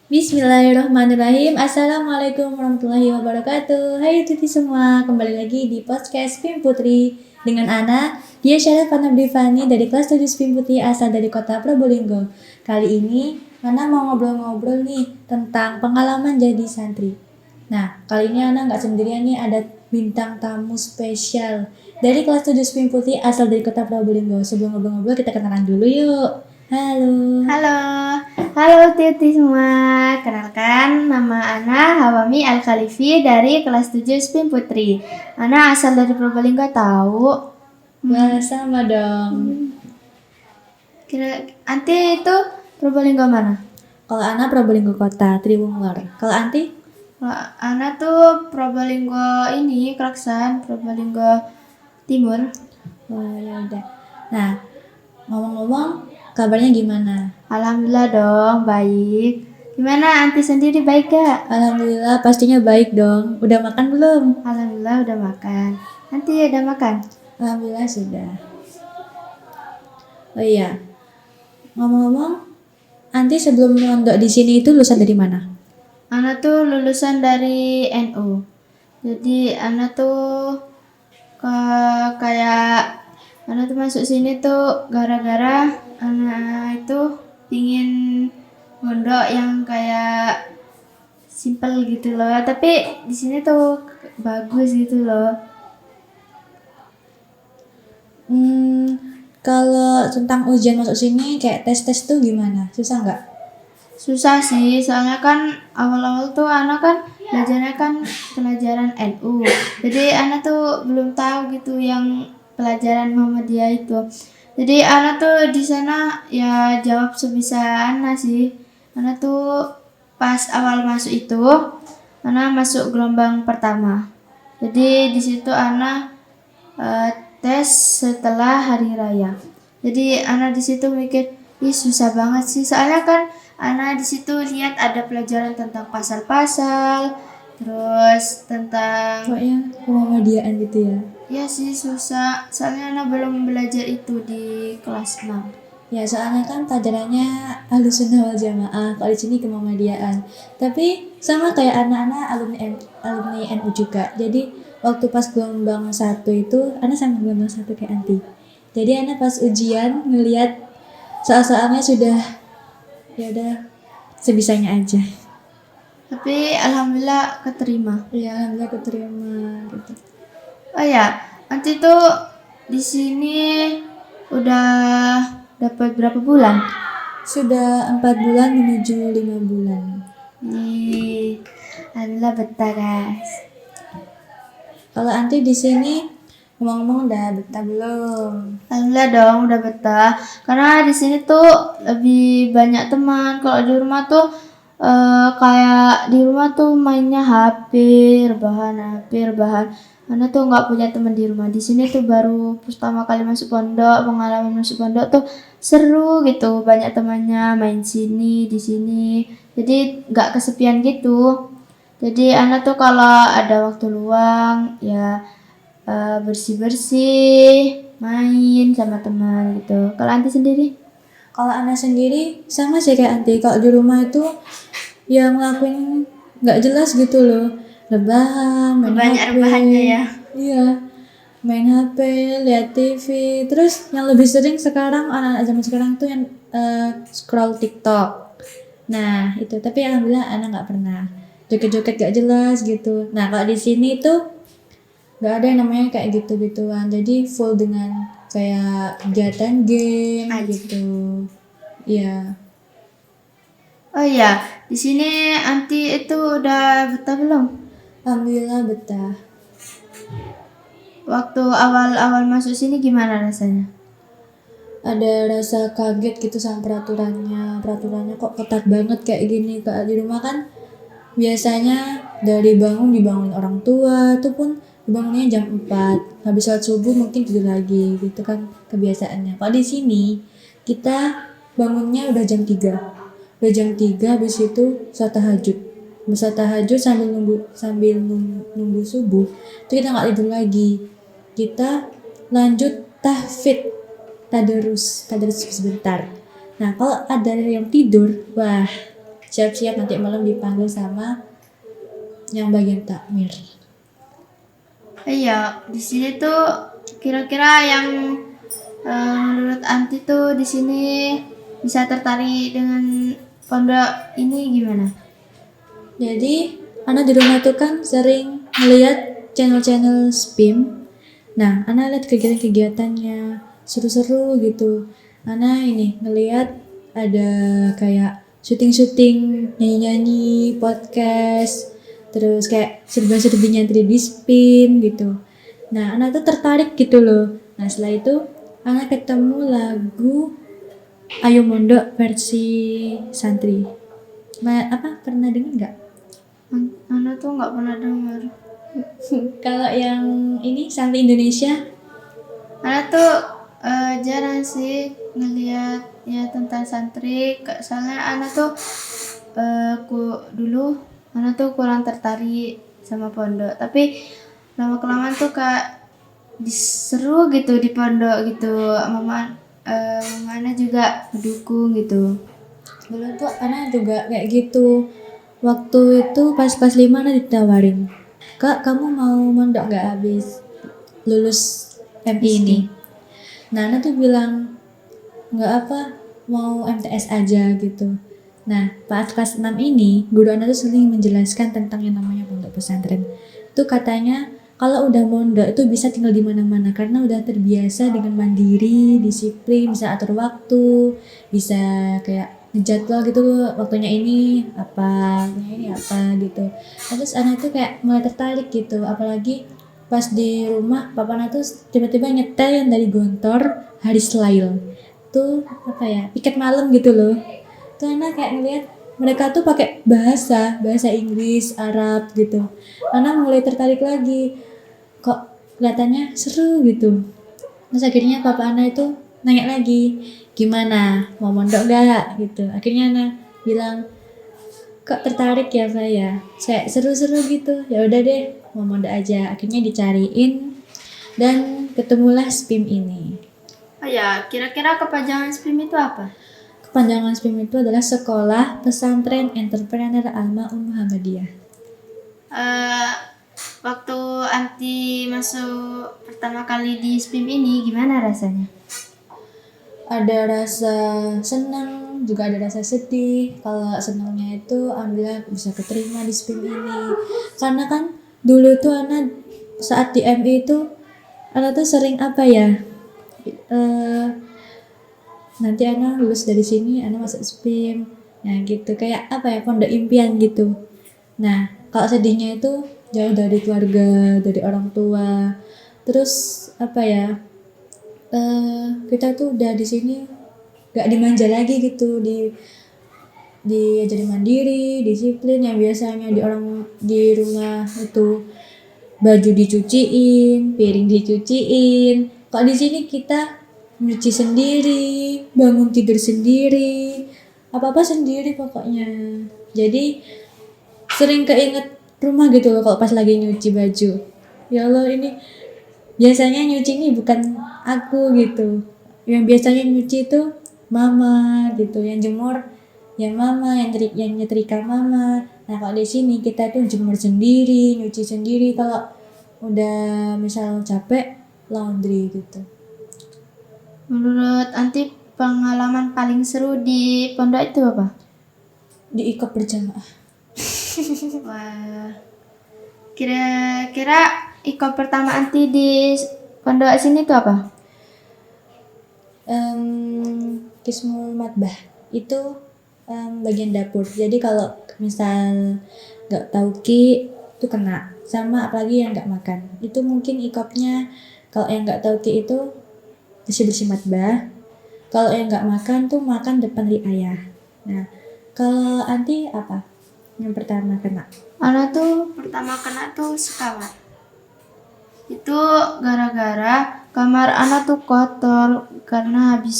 Bismillahirrahmanirrahim. Assalamualaikum warahmatullahi wabarakatuh. Hai Tuti semua, kembali lagi di podcast Film Putri dengan Ana. Dia Syaraf Fanabdivani dari kelas 7 Film Putri asal dari kota Probolinggo. Kali ini Ana mau ngobrol-ngobrol nih tentang pengalaman jadi santri. Nah, kali ini Ana nggak sendirian nih, ada bintang tamu spesial dari kelas 7 Film Putri asal dari kota Probolinggo. Sebelum ngobrol-ngobrol kita kenalan dulu yuk. Halo. Halo Titi semua, kenalkan nama Ana Hawami Al-Khalifi dari kelas 7 SPIM Putri. Ana asal dari Probolinggo tahu. Wah, sama dong. Anti itu Probolinggo mana? Kalau Ana Probolinggo Kota, Tribunglor. Kalau Anti? Kalau Ana tuh Probolinggo ini, Klaksan, Probolinggo Timur. Oh ya udah. Nah, ngomong-ngomong, kabarnya gimana? Alhamdulillah dong, baik. Gimana Anti sendiri, baik gak? Alhamdulillah, pastinya baik dong. Udah makan belum? Alhamdulillah udah makan. Anti udah makan? Alhamdulillah sudah. Oh iya, ngomong-ngomong, Anti sebelum mondok di sini itu lulusan dari mana? Ana tuh lulusan dari NU. Jadi Ana tuh kayak Ana tuh masuk sini tuh gara-gara Ana itu pingin mondok yang kayak simple gitu loh. Tapi di sini tuh bagus gitu loh. Kalau tentang ujian masuk sini kayak tes-tes tuh gimana? Susah nggak? Susah sih, soalnya kan awal-awal tuh Ana kan belajarnya kan pelajaran NU. Jadi Ana tuh belum tahu gitu yang pelajaran Muhammadiyah itu. Jadi Ana tuh di sana ya jawab sebisa Ana sih. Ana tuh pas awal masuk itu, Ana masuk gelombang pertama. Jadi di situ Ana tes setelah hari raya. Jadi Ana di situ mikir, ih susah banget sih. Soalnya kan Ana di situ lihat ada pelajaran tentang pasal-pasal, terus tentang Pokoknya Muhammadiyaan gitu ya. ya sih susah. Soalnya Ana belum belajar itu di kelas 6. Ya soalnya kan pelajarannya Ahlussunnah wal Jamaah, kalau di sini Muhammadiyaan. Tapi sama kayak anak-anak alumni NU juga. Jadi waktu pas gelombang 1 itu, anak sama gelombang 1 kayak Anti. Jadi anak pas ujian ngelihat soal-soalnya sudah ya udah sebisanya aja. Tapi alhamdulillah keterima. Ya alhamdulillah keterima gitu. Oh ya, nanti tuh di sini udah dapat berapa bulan? Sudah 4 bulan menuju 5 bulan. Nih, alhamdulillah betah guys. Kalau Anti di sini ngomong-ngomong udah betah belum? Alhamdulillah dong udah betah. Karena di sini tuh lebih banyak teman. Kalau di rumah tuh kayak di rumah tuh mainnya HP, rebahan. Karena tuh nggak punya teman di rumah. Di sini tuh baru pertama kali masuk pondok, pengalaman masuk pondok tuh seru gitu. Banyak temannya main sini, di sini. Jadi nggak kesepian gitu. Jadi anak tuh kalau ada waktu luang ya bersih-bersih, main sama teman gitu. Kalau Anti sendiri? Kalau Ana sendiri sama sih kayak Anti. Kalau di rumah itu ya ngelakuin nggak jelas gitu loh. Rebahan, main Banyak HP. rebahannya ya. Iya, main HP, lihat TV. Terus yang lebih sering sekarang anak-anak zaman sekarang tuh yang scroll TikTok. Nah itu, tapi alhamdulillah anak nggak pernah joget-joget gak jelas gitu. Nah kalau di sini tuh nggak ada yang namanya kayak gitu-gituan. Jadi full dengan kayak kegiatan game gitu. Iya. Oh iya, di sini Anti itu udah betah belum? Alhamdulillah betah. Waktu awal-awal masuk sini gimana rasanya? Ada rasa kaget gitu sama peraturannya. Peraturannya kok ketat banget kayak gini. Kayak di rumah kan biasanya dari dibangun orang tua itu pun dibangunnya jam 4. Habis sholat subuh mungkin tidur lagi gitu kan kebiasaannya. Kalau di sini kita bangunnya udah jam 3. Udah jam 3 habis itu sholat tahajud. Habis sholat tahajud sambil nunggu subuh itu kita nggak tidur lagi. Kita lanjut tahfidz, tadarus sebentar. Nah kalau ada yang tidur, wah siap-siap nanti malam dipanggil sama yang bagian takmir. Iya, di sini tuh kira-kira yang menurut Anti tuh di sini bisa tertarik dengan pondok ini gimana? Jadi Ana di rumah tuh kan sering melihat channel-channel SPIM. Nah, Ana lihat kegiatan-kegiatannya seru-seru gitu. Ana ini ngelihat ada kayak syuting-syuting, nyanyi-nyanyi, podcast, terus kayak serba-serbi nyantri di SPIM gitu. Nah, Ana tuh tertarik gitu loh. Nah, setelah itu Ana ketemu lagu Ayo Mondok versi santri. Pernah dengar nggak? Ana tuh nggak pernah dengar. Kalau yang ini santri Indonesia, Ana tuh jarang sih ngelihat ya tentang santri, soalnya Ana tuh dulu Ana tuh kurang tertarik sama pondok, tapi lama kelamaan tuh kayak seru gitu di pondok gitu. Mama Ana juga mendukung gitu. dulu tuh Ana juga kayak gitu. Waktu itu pas kelas 5 Ana ditawarin, Kak kamu mau mondok nggak habis lulus MI ini? Nah Ana tuh bilang nggak apa, mau MTS aja gitu. Nah pas kelas 6 ini guru Ana tuh sering menjelaskan tentang yang namanya pondok pesantren. Tuh katanya kalau udah mondok itu bisa tinggal di mana-mana karena udah terbiasa dengan mandiri, disiplin, bisa atur waktu, bisa kayak ngejadwal gitu loh, waktunya ini apa, waktunya ini apa gitu. Terus anak tuh kayak mulai tertarik gitu, apalagi pas di rumah papa anak tuh tiba-tiba nyetel yang dari Gontor Haris Lail. Tuh apa ya, piket malam gitu loh. Tuh anak kayak ngeliat mereka tuh pakai bahasa Inggris, Arab gitu. Anak mulai tertarik lagi, kok kelihatannya seru gitu. Terus akhirnya papa Ana itu nanya lagi, gimana mau mondok gak gitu. Akhirnya Ana bilang, kok tertarik ya Pak ya, kayak seru-seru gitu. Ya udah deh mau mondok aja. Akhirnya dicariin dan ketemulah SPIM ini. Oh ya, kira-kira kepanjangan SPIM itu apa? Kepanjangan SPIM itu adalah Sekolah Pesantren Entrepreneur Al-Ma'un Muhammadiyah. Waktu Anti masuk pertama kali di SPIM ini gimana rasanya? Ada rasa senang, juga ada rasa sedih. Kalau senangnya itu alhamdulillah bisa keterima di SPIM ini. Karena kan dulu tuh Ana saat di MI itu Ana tuh sering apa ya? Nanti Ana lulus dari sini, Ana masuk SPIM. Nah, gitu kayak apa ya? Pondok impian gitu. Nah, kalau sedihnya itu jauh dari keluarga, dari orang tua. Terus apa ya? Kita tuh udah di sini gak dimanja lagi gitu, jadi mandiri, disiplin. Yang biasanya di rumah itu baju dicuciin, piring dicuciin, kok di sini kita nyuci sendiri, bangun tidur sendiri, apa-apa sendiri pokoknya. Jadi sering keinget rumah gitu loh kalau pas lagi nyuci baju. Ya Allah, ini biasanya nyuci ini bukan aku gitu. Yang biasanya nyuci itu mama gitu, yang jemur ya mama, yang nyetrika mama. Nah kalau di sini kita tuh jemur sendiri, nyuci sendiri. Kalau udah misal capek, laundry gitu. Menurut Anti pengalaman paling seru di pondok itu apa? Di ikop berjamaah. Wah, kira-kira ikut pertama Anti di pondok sini itu apa? Kismul matbah itu bagian dapur. Jadi kalau misal nggak tauki itu kena, sama apalagi yang nggak makan itu mungkin ikopnya. Kalau yang nggak tauki itu bersih matbah. Kalau yang nggak makan tuh makan depan riayah. Nah kalau Anti apa yang pertama kena? Ana tuh pertama kena tuh sekamar. Itu gara-gara kamar Ana tuh kotor karena habis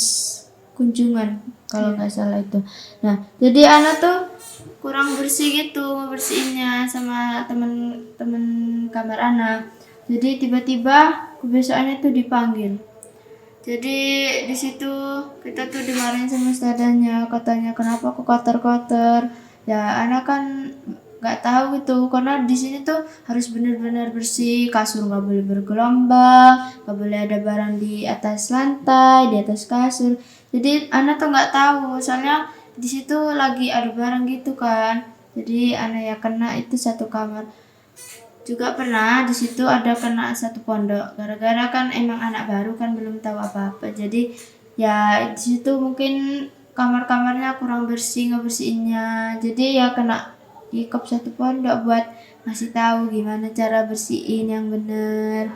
kunjungan kalau nggak salah itu. Nah, jadi Ana tuh kurang bersih gitu ngebersihinnya sama temen-temen kamar Ana. Jadi tiba-tiba kebiasaannya tuh dipanggil. Jadi di situ kita tuh dimarahin sama ustadzanya, katanya kenapa kok kotor-kotor. Ya anak kan nggak tahu gitu, karena di sini tuh harus benar-benar bersih, kasur nggak boleh bergelombang, nggak boleh ada barang di atas lantai, di atas kasur. Jadi anak tuh nggak tahu, soalnya di situ lagi ada barang gitu kan. Jadi anak ya kena itu satu kamar. Juga pernah di situ ada kena satu pondok, gara-gara kan emang anak baru kan belum tahu apa-apa. Jadi ya di situ mungkin kamar-kamarnya kurang bersih ngebersihinnya. Jadi ya kena ikop satu pondok buat ngasih tahu gimana cara bersihin yang bener,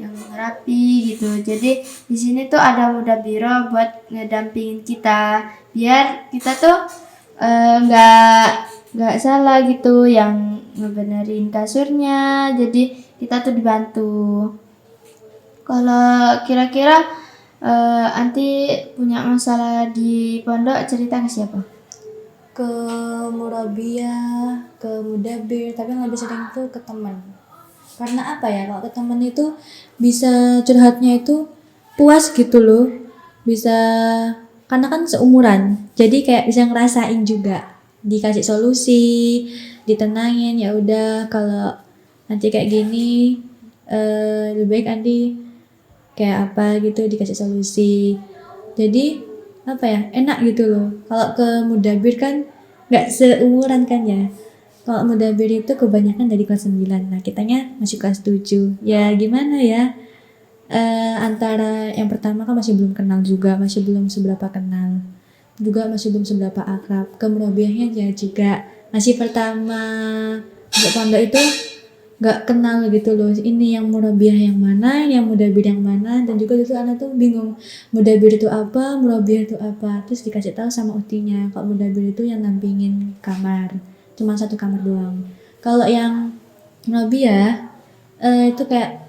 yang rapi gitu. Jadi di sini tuh ada mudabiro buat ngedampingin kita, biar kita tuh nggak salah gitu yang ngebenerin kasurnya. Jadi kita tuh dibantu. Kalau kira-kira anti punya masalah di pondok, cerita ke siapa? Ke murabia, ke mudabir, tapi yang lebih sering tuh ke teman. Karena apa ya, kalau ke teman itu bisa curhatnya itu puas gitu loh, bisa, karena kan seumuran, jadi kayak bisa ngerasain juga, dikasih solusi, ditenangin. Ya udah, kalau nanti kayak gini lebih baik nanti kayak apa gitu, dikasih solusi. Jadi apa ya, enak gitu loh. Kalau ke mudabir kan nggak seumuran kan ya. Kalau mudabir itu kebanyakan dari kelas 9, nah kitanya masih kelas 7. Ya gimana ya, antara yang pertama kan masih belum kenal juga, masih belum seberapa kenal juga, masih belum seberapa akrab. Ke murabiahnya ya juga masih pertama untuk pondok itu nggak kenal gitu loh, ini yang murabiah yang mana, yang mudabir yang mana. Dan juga itu anak tuh bingung, mudabir itu apa, murabiah itu apa. Terus dikasih tahu sama utinya kalau mudabir itu yang nampingin kamar, cuma satu kamar doang. Kalau yang murabiah itu kayak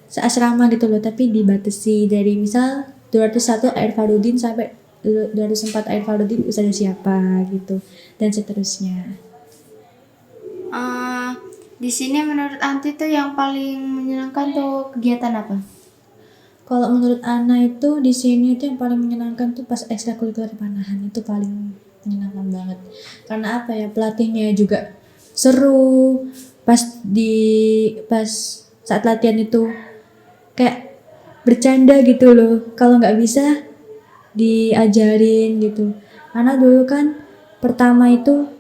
seasrama gitu loh, tapi dibatasi dari misal 201 air Farudin sampai 204 air Farudin ustazah siapa gitu, dan seterusnya. Di sini menurut anti tuh yang paling menyenangkan tuh kegiatan apa? Kalau menurut Ana itu di sini itu yang paling menyenangkan tuh pas ekstrakurikuler panahan, itu paling menyenangkan banget. Karena apa ya, pelatihnya juga seru. Pas saat latihan itu kayak bercanda gitu loh. Kalau nggak bisa diajarin gitu. Ana dulu kan pertama itu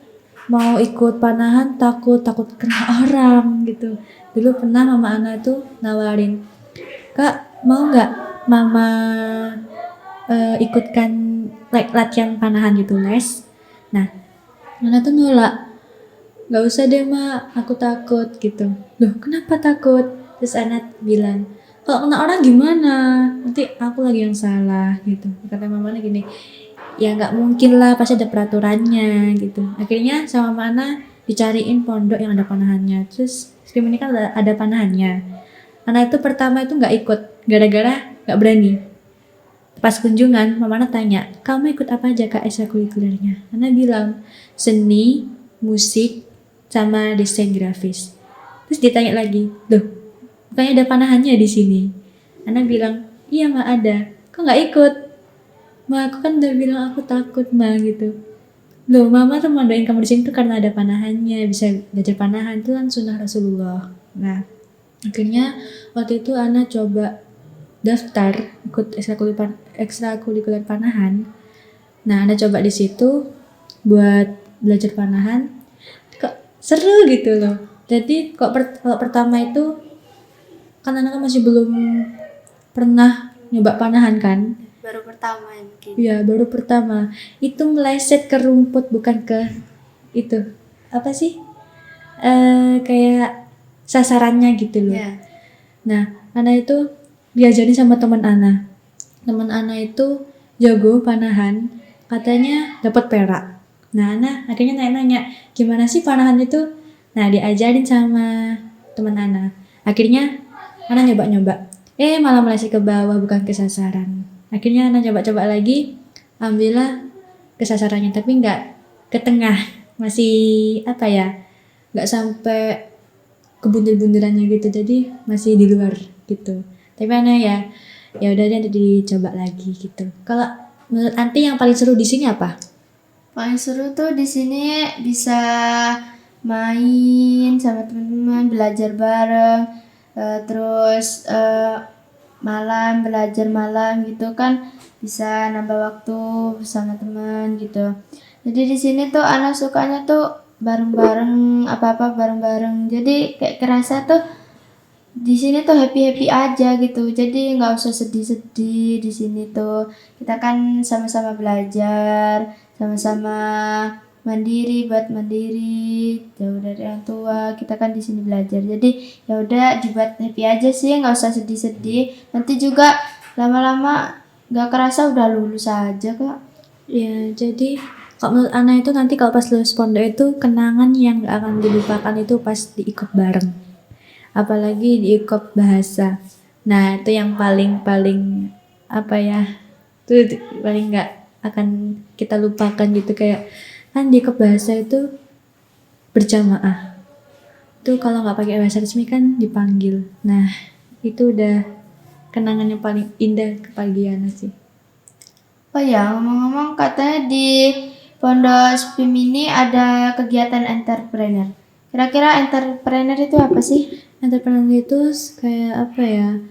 mau ikut panahan takut kena orang gitu. Dulu pernah mama Ana tuh nawarin, Kak, mau nggak mama ikutkan latihan panahan gitu, les? Nah, Ana tuh nolak. Nggak usah deh, Ma, aku takut gitu. Loh, kenapa takut? Terus Ana bilang, kalau kena orang gimana? Nanti aku lagi yang salah gitu. Kata mamanya gini, ya nggak mungkin lah, pasti ada peraturannya gitu. Akhirnya sama mana dicariin pondok yang ada panahannya. Terus SKIM ini kan ada panahannya. Anak itu pertama itu nggak ikut, gara-gara nggak berani. Pas kunjungan, Mama tanya, kamu ikut apa aja Kak ekstrakurikulernya? Ana bilang, seni, musik, sama desain grafis. Terus ditanya lagi, loh, bukannya ada panahannya di sini? Ana bilang, iya Ma ada. Kok nggak ikut? Ma, aku kan udah bilang aku takut, Ma, gitu. Loh, Mama tuh mandain kamu di sini tuh karena ada panahannya, bisa belajar panahan, itu kan sunnah Rasulullah. Nah, akhirnya waktu itu Ana coba daftar ikut ekstrakurikuler panahan. Nah, Ana coba di situ buat belajar panahan. Kok seru gitu loh. Jadi kalau pertama itu kan Ana masih belum pernah nyoba panahan kan. Baru pertama ya mungkin. Iya, baru pertama. Itu meleset ke rumput, bukan ke itu. Apa sih? Kayak sasarannya gitu loh. Ya. Nah, Ana itu diajarin sama teman Ana. Teman Ana itu jago panahan, katanya dapat perak. Nah, Ana akhirnya nanya-nanya, gimana sih panahan itu? Nah, diajarin sama teman Ana. Akhirnya Ana nyoba-nyoba. Malah meleset ke bawah, bukan ke sasaran. Akhirnya Ana coba-coba lagi, alhamdulillah ke sasarannya, tapi nggak ke tengah. Masih apa ya? Nggak sampai ke bundir-bundirannya gitu, jadi masih di luar gitu. Tapi Ana ya udah deh, dicoba lagi gitu. Kalau menurut Anti yang paling seru di sini apa? Paling seru tuh di sini bisa main sama teman-teman, belajar bareng, terus malam belajar malam gitu kan bisa nambah waktu sama teman gitu. Jadi di sini tuh anak sukanya tuh bareng-bareng, apa-apa bareng-bareng. Jadi kayak kerasa tuh di sini tuh happy-happy aja gitu. Jadi nggak usah sedih-sedih di sini tuh. Kita kan sama-sama belajar, sama-sama mandiri, buat mandiri, jauh dari orang tua. Kita kan di sini belajar. Jadi ya udah dibuat happy aja sih, nggak usah sedih-sedih. Nanti juga lama-lama nggak kerasa udah lulus aja kok. Ya, jadi kalau menurut Ana itu nanti kalau pas lulus pondok itu kenangan yang gak akan dilupakan itu pas diikop bareng. Apalagi diikop bahasa. Nah, itu yang paling apa ya? Itu paling nggak akan kita lupakan gitu, kayak kan diikop bahasa itu berjamaah. Itu kalau nggak pakai bahasa resmi kan dipanggil. Nah, itu udah kenangan yang paling indah bagi Ana sih. Oh ya, ngomong-ngomong katanya di Pondok SPIM ini ada kegiatan entrepreneur. Kira-kira entrepreneur itu apa sih? Entrepreneur itu kayak apa ya,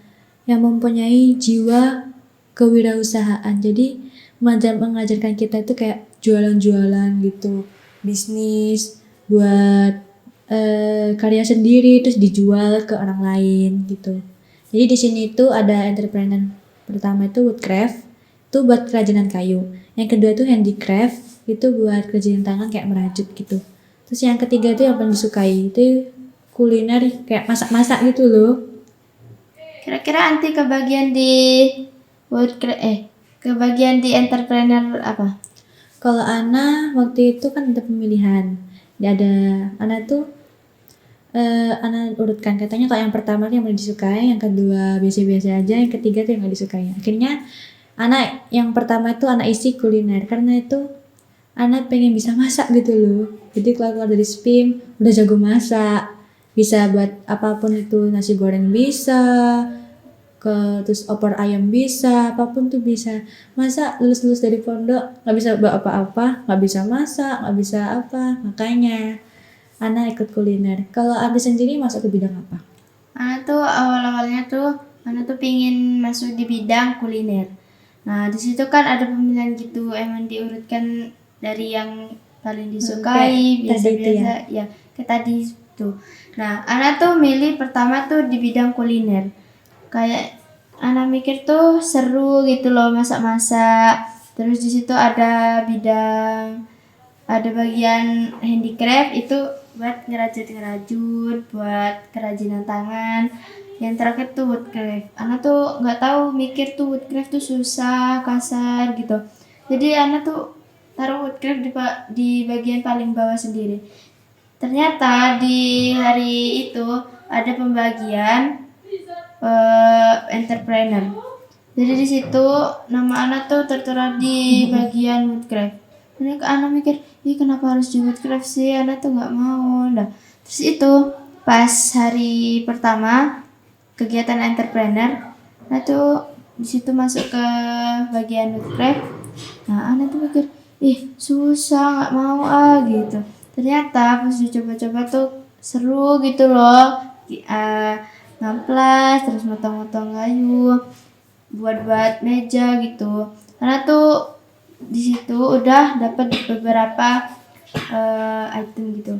yang mempunyai jiwa kewirausahaan. Jadi mengajarkan kita itu kayak jualan-jualan gitu, bisnis buat karya sendiri terus dijual ke orang lain gitu. Jadi di sini tuh ada entrepreneur pertama itu woodcraft, itu buat kerajinan kayu. Yang kedua itu handicraft, itu buat kerajinan tangan kayak merajut gitu. Terus yang ketiga itu yang paling disukai itu kuliner kayak masak-masak gitu loh. Kira-kira anti kebagian di kebagian di entrepreneur apa? Kalau Ana waktu itu kan ada pemilihan. Ada Ana tuh Ana urutkan, katanya kalau yang pertama tuh yang paling disukai, yang kedua biasa-biasa aja, yang ketiga tuh yang gak disukai. Akhirnya Ana yang pertama itu Ana isi kuliner karena itu Ana pengen bisa masak gitu loh. Jadi keluar dari SPIM udah jago masak, bisa buat apapun itu, nasi goreng bisa, terus opor ayam bisa, apapun tuh bisa. Masa lulus dari pondok nggak bisa buat apa-apa, nggak bisa masak, nggak bisa apa, makanya Ana ikut kuliner. Kalau Anda sendiri masuk ke bidang apa? Ana tuh awal-awalnya tuh Ana tuh pingin masuk di bidang kuliner. Nah di situ kan ada pemilihan gitu, emang diurutkan dari yang paling disukai, biasa-biasa ya kayak tadi itu. Nah Ana tuh milih pertama tuh di bidang kuliner. Kayak Ana mikir tuh seru gitu loh masak-masak. Terus di situ ada bagian handicraft itu buat ngerajut buat kerajinan tangan. Yang terakhir tuh woodcraft. Ana tuh nggak tahu mikir tuh woodcraft tuh susah, kasar gitu. Jadi Ana tuh taruh woodcraft di bagian paling bawah sendiri. Ternyata di hari itu ada pembagian entrepreneur. Jadi di situ nama Ana tuh tertera di bagian woodcraft. Jadi Ana mikir, ih kenapa harus di woodcraft sih? Ana tuh nggak mau. Nah, terus itu pas hari pertama kegiatan entrepreneur, Ana tuh di situ masuk ke bagian woodcraft. Nah, Ana tuh mikir, ih susah nggak mau gitu. Ternyata pas dicoba-coba tuh seru gitu loh. Ngamplas, terus motong-motong kayu, buat meja gitu. Karena tuh di situ udah dapat beberapa item gitu,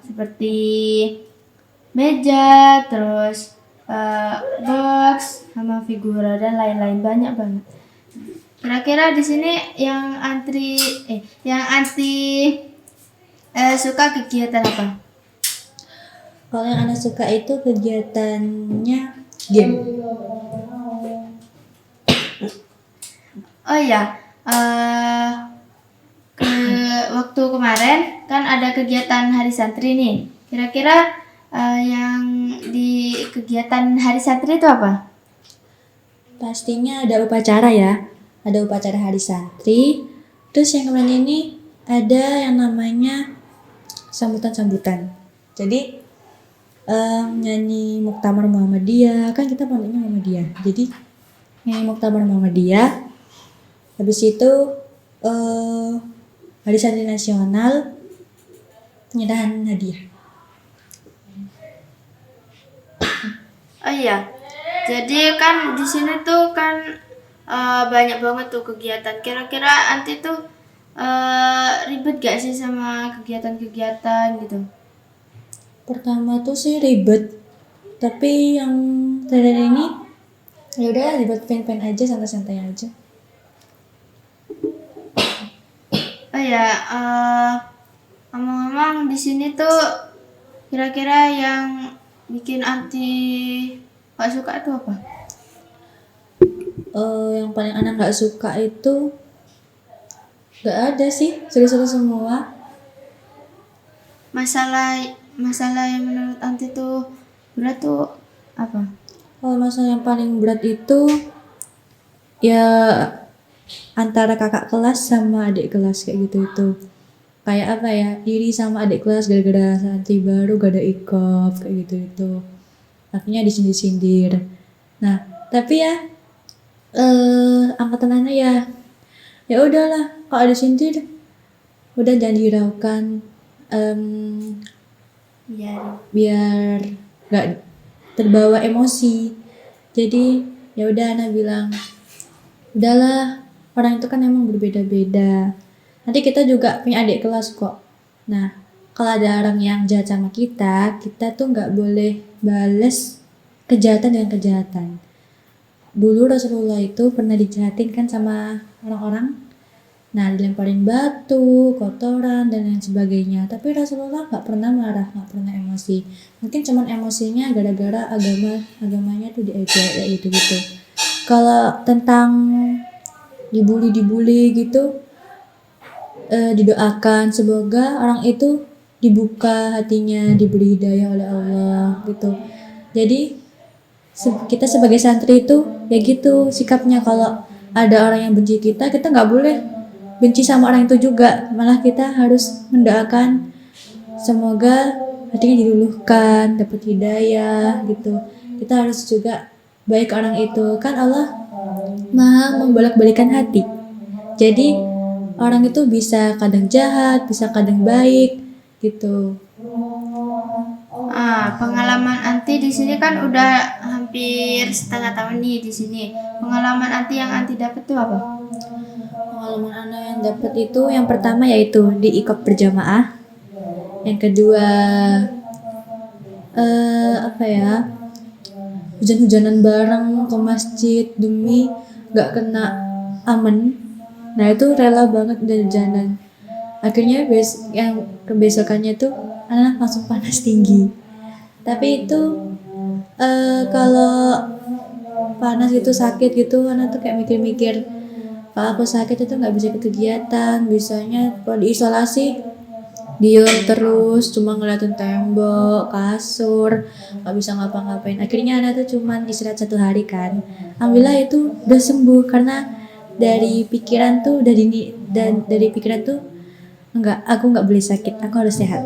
seperti meja, terus box, sama figura dan lain-lain, banyak banget. Kira-kira di sini yang anti suka kegiatan apa? Kalau yang Ana suka itu kegiatannya game. Oh iya, waktu kemarin kan ada kegiatan Hari Santri nih. Kira-kira yang di kegiatan Hari Santri itu apa? Pastinya ada upacara ya. Ada upacara Hari Santri. Terus yang kemarin ini ada yang namanya sambutan-sambutan. Jadi nyanyi Muktamar Muhammadiyah, kan kita pondoknya Muhammadiyah. Jadi nyanyi Muktamar Muhammadiyah. Habis itu Hari Santri Nasional, penyerahan hadiah. Oh iya, jadi kan di sini tuh kan banyak banget tuh kegiatan. Kira-kira anti tuh ribet gak sih sama kegiatan-kegiatan gitu? Pertama tuh sih ribet, tapi yang terakhir ini ya udah ribet pen aja, santai-santai aja. Oh ya, ngomong-ngomong di sini tuh kira-kira yang bikin anti gak suka tuh apa? Yang paling anak nggak suka itu nggak ada sih, seru-seru semua. Masalah yang menurut anti tuh berat tuh apa? Kalau masalah yang paling berat itu ya antara kakak kelas sama adik kelas kayak gitu itu. Kayak apa ya, iri sama adik kelas gara-gara santri baru gak ada ikop kayak gitu itu. Akhirnya disindir-sindir. Nah, tapi ya angkatan anak ya udahlah, kalau ada sindir udah jangan dihiraukan, biar nggak terbawa emosi. Jadi ya udah Ana bilang, udahlah, orang itu kan emang berbeda-beda. Nanti kita juga punya adik kelas kok. Nah, kalau ada orang yang jahat sama kita tuh nggak boleh bales kejahatan dengan kejahatan. Dulu Rasulullah itu pernah dijahatin kan sama orang-orang. Nah, dilemparin batu, kotoran, dan lain sebagainya. Tapi Rasulullah nggak pernah marah, nggak pernah emosi. Mungkin cuman emosinya gara-gara agamanya tuh diejek kayak gitu. Kalau tentang dibully gitu, didoakan semoga orang itu dibuka hatinya, diberi hidayah oleh Allah gitu. Jadi kita sebagai santri itu ya gitu sikapnya. Kalau ada orang yang benci kita nggak boleh benci sama orang itu juga, malah kita harus mendoakan semoga hatinya diluluhkan, dapat hidayah gitu. Kita harus juga baik orang itu, kan Allah maha membolak-balikan hati. Jadi orang itu bisa kadang jahat, bisa kadang baik gitu. Pengalaman anti di sini kan udah hampir setengah tahun nih di sini. Pengalaman anti yang anti dapat tuh apa? Pengalaman Ana yang dapat itu yang pertama yaitu di ikop berjamaah. Yang kedua hujan-hujanan bareng ke masjid demi gak kena amen. Nah itu rela banget dari jalan. Akhirnya yang kebesokannya tuh anak langsung panas tinggi. Tapi itu kalau panas gitu, sakit gitu, anak tuh kayak mikir-mikir, kalau aku sakit itu nggak bisa ke kegiatan, bisanya kalau diisolasi diem terus, cuma ngeliatin tembok, kasur, nggak bisa ngapa-ngapain. Akhirnya anak tuh cuman istirahat 1 hari kan. Alhamdulillah itu udah sembuh karena dari pikiran tuh dari pikiran tuh aku nggak boleh sakit, aku harus sehat.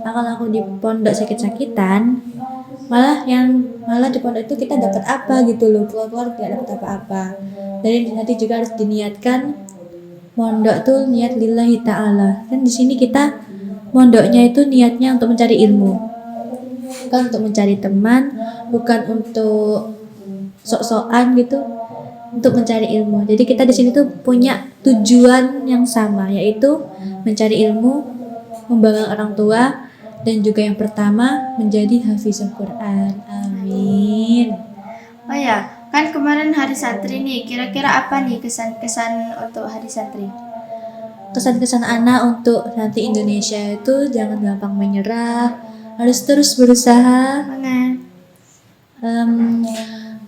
Nah, kalau aku di pondok sakit-sakitan, malah di pondok itu kita dapat apa gitu loh, keluar nggak dapat apa-apa. Dan nanti juga harus diniatkan mondok tuh niat lillahi ta'ala. Kan di sini kita mondoknya itu niatnya untuk mencari ilmu, bukan untuk mencari teman, bukan untuk sok-sokan gitu, untuk mencari ilmu. Jadi kita di sini tuh punya tujuan yang sama, yaitu mencari ilmu, membanggakan orang tua, dan juga yang pertama menjadi hafizul Quran. Amin. Oh ya, kan kemarin hari santri nih. Kira-kira apa nih kesan-kesan untuk hari santri? Kesan-kesan Ana untuk nanti Indonesia itu jangan gampang menyerah, harus terus berusaha.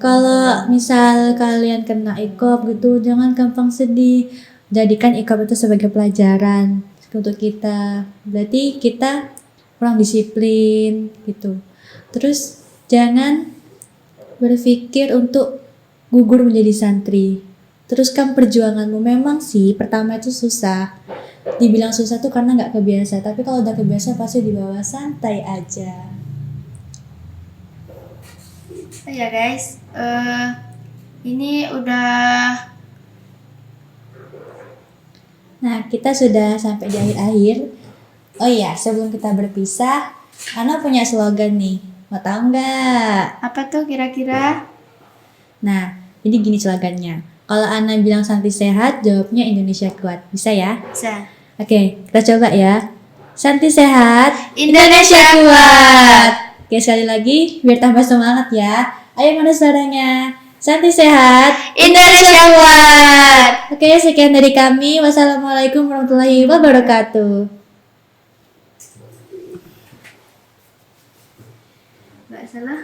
Kalau misal kalian kena iqab gitu, jangan gampang sedih. Jadikan iqab itu sebagai pelajaran untuk kita. Berarti kita kurang disiplin gitu. Terus jangan berpikir untuk gugur menjadi santri. Teruskan perjuanganmu. Memang sih pertama itu susah. Dibilang susah tuh karena nggak kebiasa. Tapi kalau udah kebiasa pasti dibawa santai aja. Oh ya guys, ini udah Nah, kita sudah sampai di akhir-akhir. Oh iya, sebelum kita berpisah, Ana punya slogan nih. Mau tahu nggak? Apa tuh kira-kira? Nah, jadi gini slogannya. Kalau Ana bilang Santi sehat, jawabnya Indonesia kuat. Bisa ya? Bisa. Oke, kita coba ya. Santi sehat, Indonesia kuat. Oke, sekali lagi biar tambah semangat ya. Ayo mana suaranya? Santi sehat. Indonesia kuat. Oke, sekian dari kami. Wassalamualaikum warahmatullahi wabarakatuh. Nggak salah.